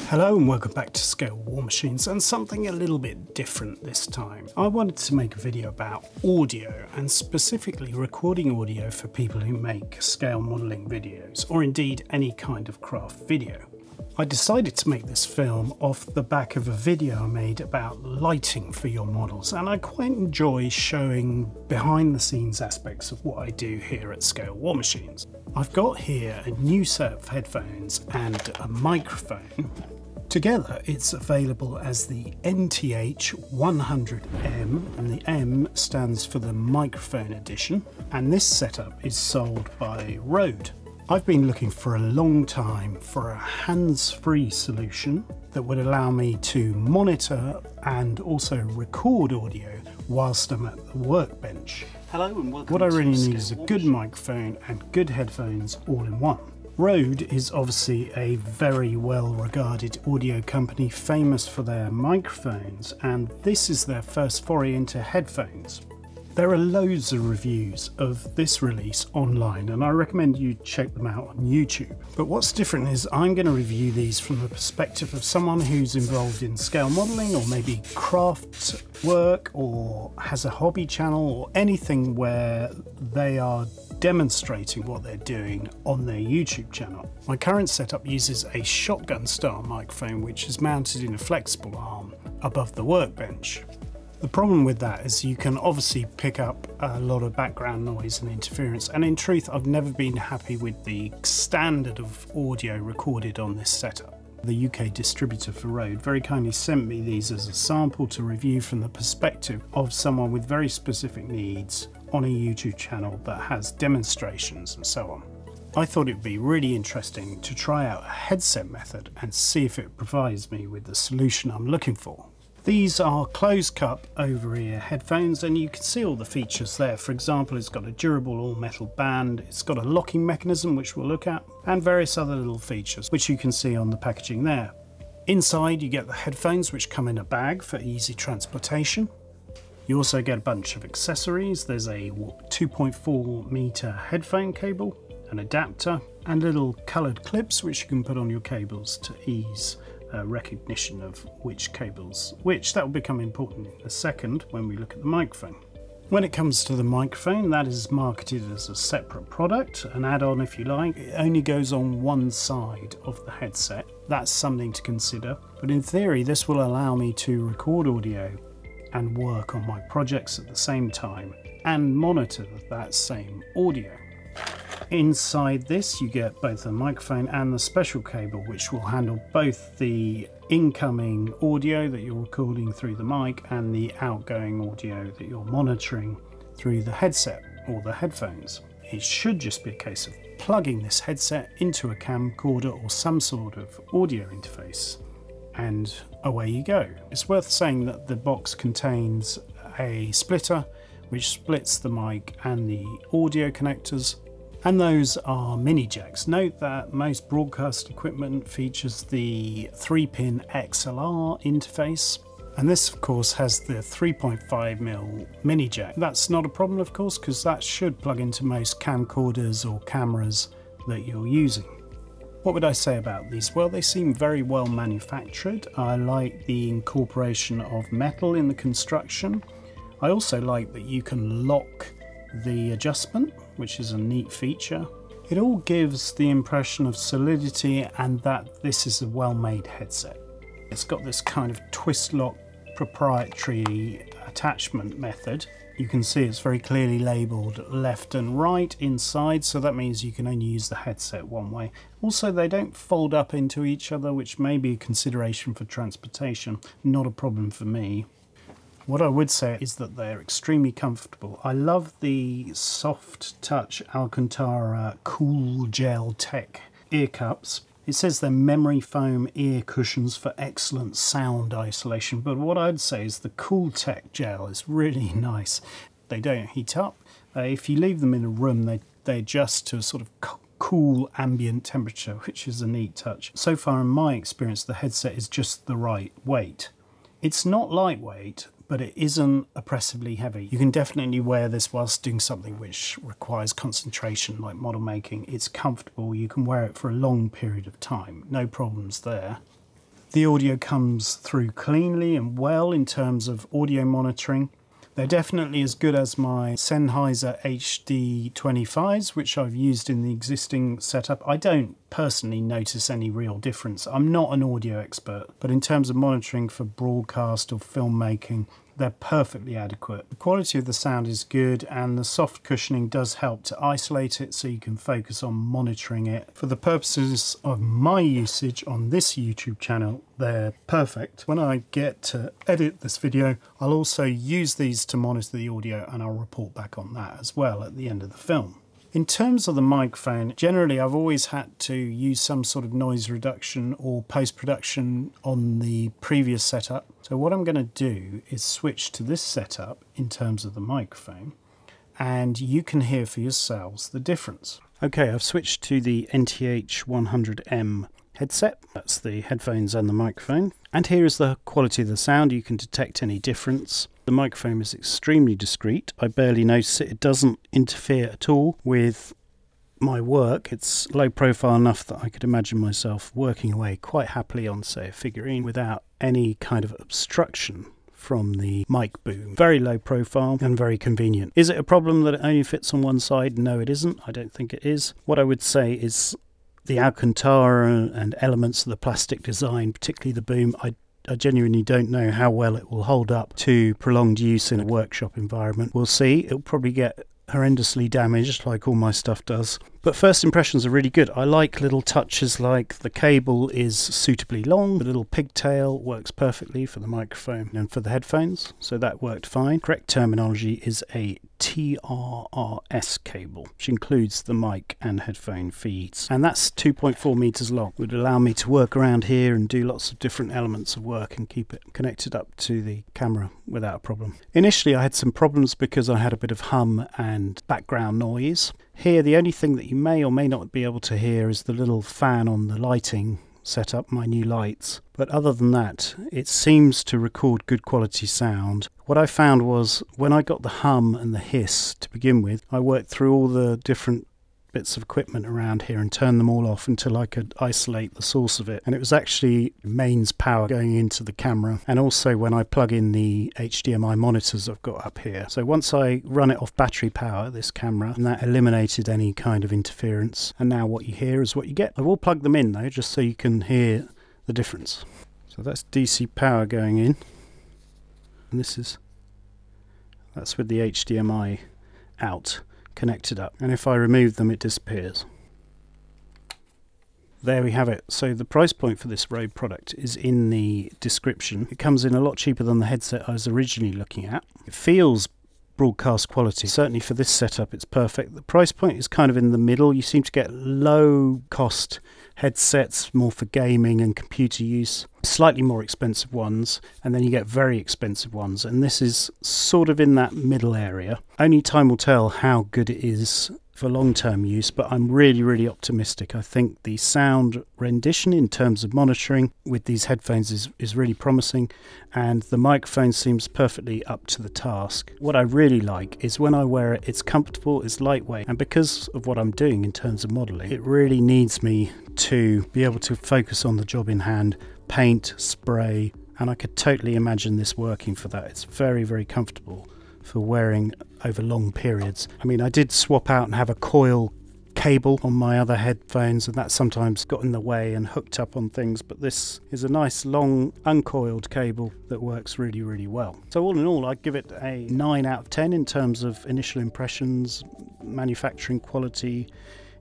Hello and welcome back to Scale War Machines, and something a little bit different this time. I wanted to make a video about audio, and specifically recording audio for people who make scale modelling videos, or indeed any kind of craft video. I decided to make this film off the back of a video I made about lighting for your models, and I quite enjoy showing behind the scenes aspects of what I do here at Scale War Machines. I've got here a new set of headphones and a microphone. Together it's available as the NTH100M, and the M stands for the microphone edition, and this setup is sold by Rode. I've been looking for a long time for a hands-free solution that would allow me to monitor and also record audio whilst I'm at the workbench. Hello and welcome. What I really need is a good microphone and good headphones all in one. Rode is obviously a very well regarded audio company famous for their microphones, and this is their first foray into headphones. There are loads of reviews of this release online, and I recommend you check them out on YouTube. But what's different is I'm going to review these from the perspective of someone who's involved in scale modelling, or maybe craft work, or has a hobby channel, or anything where they are demonstrating what they're doing on their YouTube channel. My current setup uses a shotgun style microphone which is mounted in a flexible arm above the workbench. The problem with that is you can obviously pick up a lot of background noise and interference, and in truth I've never been happy with the standard of audio recorded on this setup. The UK distributor for Rode very kindly sent me these as a sample to review from the perspective of someone with very specific needs on a YouTube channel that has demonstrations and so on. I thought it would be really interesting to try out a headset method and see if it provides me with the solution I'm looking for. These are closed cup over-ear headphones, and you can see all the features there. For example, it's got a durable all-metal band, it's got a locking mechanism which we'll look at, and various other little features which you can see on the packaging there. Inside you get the headphones which come in a bag for easy transportation. You also get a bunch of accessories. There's a 2.4 meter headphone cable, an adapter, and little coloured clips which you can put on your cables to ease recognition of which cables which. That will become important in a second when we look at the microphone. When it comes to the microphone, that is marketed as a separate product, an add-on if you like. It only goes on one side of the headset. That's something to consider, but in theory this will allow me to record audio and work on my projects at the same time and monitor that same audio. Inside this you get both the microphone and the special cable which will handle both the incoming audio that you're recording through the mic and the outgoing audio that you're monitoring through the headset or the headphones. It should just be a case of plugging this headset into a camcorder or some sort of audio interface, and away you go. It's worth saying that the box contains a splitter which splits the mic and the audio connectors, and those are mini jacks. Note that most broadcast equipment features the 3-pin XLR interface, and this of course has the 3.5mm mini jack. That's not a problem of course, because that should plug into most camcorders or cameras that you're using. What would I say about these? Well, they seem very well manufactured. I like the incorporation of metal in the construction. I also like that you can lock the adjustment, which is a neat feature. It all gives the impression of solidity and that this is a well-made headset. It's got this kind of twist lock proprietary attachment method. You can see it's very clearly labelled left and right inside, so that means you can only use the headset one way. Also, they don't fold up into each other, which may be a consideration for transportation. Not a problem for me. What I would say is that they're extremely comfortable. I love the soft touch Alcantara Cool Gel Tech ear cups. It says they're memory foam ear cushions for excellent sound isolation, but what I'd say is the Cool Tech gel is really nice. They don't heat up. If you leave them in a room, they adjust to a sort of cool ambient temperature, which is a neat touch. So far in my experience, the headset is just the right weight. It's not lightweight, but it isn't oppressively heavy. You can definitely wear this whilst doing something which requires concentration, like model making. It's comfortable, you can wear it for a long period of time, no problems there. The audio comes through cleanly and well in terms of audio monitoring. They're definitely as good as my Sennheiser HD25s, which I've used in the existing setup. I don't personally notice any real difference. I'm not an audio expert, but in terms of monitoring for broadcast or filmmaking, they're perfectly adequate. The quality of the sound is good, and the soft cushioning does help to isolate it so you can focus on monitoring it. For the purposes of my usage on this YouTube channel, they're perfect. When I get to edit this video, I'll also use these to monitor the audio, and I'll report back on that as well at the end of the film. In terms of the microphone, generally I've always had to use some sort of noise reduction or post-production on the previous setup. So what I'm going to do is switch to this setup in terms of the microphone, and you can hear for yourselves the difference. Okay, I've switched to the NTH100M headset. That's the headphones and the microphone. And here is the quality of the sound. You can detect any difference. The microphone is extremely discreet. I barely notice it. It doesn't interfere at all with my work. It's low profile enough that I could imagine myself working away quite happily on, say, a figurine without any kind of obstruction from the mic boom. Very low profile and very convenient. Is it a problem that it only fits on one side? No, it isn't. I don't think it is. What I would say is the Alcantara and elements of the plastic design, particularly the boom, I genuinely don't know how well it will hold up to prolonged use in a workshop environment. We'll see. It'll probably get horrendously damaged like all my stuff does. But first impressions are really good. I like little touches like the cable is suitably long. The little pigtail works perfectly for the microphone and for the headphones, so that worked fine. Correct terminology is a TRRS cable, which includes the mic and headphone feeds. And that's 2.4 meters long. It would allow me to work around here and do lots of different elements of work and keep it connected up to the camera without a problem. Initially I had some problems because I had a bit of hum and background noise. Here, the only thing that you may or may not be able to hear is the little fan on the lighting setup, my new lights. But other than that, it seems to record good quality sound. What I found was when I got the hum and the hiss to begin with, I worked through all the different bits of equipment around here and turned them all off until I could isolate the source of it. And it was actually mains power going into the camera, and also when I plug in the HDMI monitors I've got up here. So once I run it off battery power, this camera, and that eliminated any kind of interference. And now what you hear is what you get. I will plug them in though, just so you can hear the difference. So that's DC power going in, and that's with the HDMI out, connected up, and if I remove them it disappears. There we have it. So the price point for this Rode product is in the description. It comes in a lot cheaper than the headset I was originally looking at. It feels broadcast quality. Certainly for this setup it's perfect. The price point is kind of in the middle. You seem to get low cost headsets more for gaming and computer use, slightly more expensive ones, and then you get very expensive ones, and this is sort of in that middle area. Only time will tell how good it is for long-term use, but I'm really optimistic. I think the sound rendition in terms of monitoring with these headphones is really promising, and the microphone seems perfectly up to the task. What I really like is when I wear it, it's comfortable, it's lightweight, and because of what I'm doing in terms of modelling, it really needs me to be able to focus on the job in hand, paint, spray, and I could totally imagine this working for that. It's very comfortable for wearing over long periods. I mean, I did swap out and have a coil cable on my other headphones, and that sometimes got in the way and hooked up on things, but this is a nice long uncoiled cable that works really well. So all in all, I'd give it a 9 out of 10 in terms of initial impressions, manufacturing quality,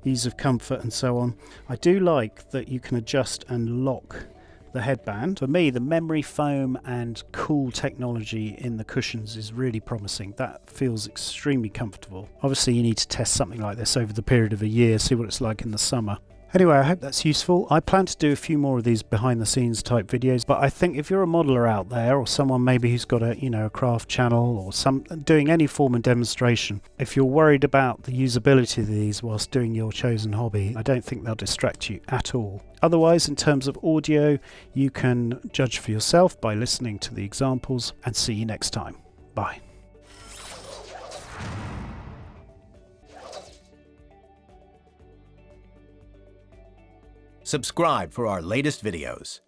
ease of comfort and so on. I do like that you can adjust and lock the headband. For me, the memory foam and cool technology in the cushions is really promising. That feels extremely comfortable. Obviously you need to test something like this over the period of a year, see what it's like in the summer. Anyway, I hope that's useful. I plan to do a few more of these behind the scenes type videos, but I think if you're a modeler out there, or someone maybe who's got a craft channel or doing any form of demonstration, if you're worried about the usability of these whilst doing your chosen hobby, I don't think they'll distract you at all. Otherwise, in terms of audio, you can judge for yourself by listening to the examples, and see you next time. Bye. Subscribe for our latest videos.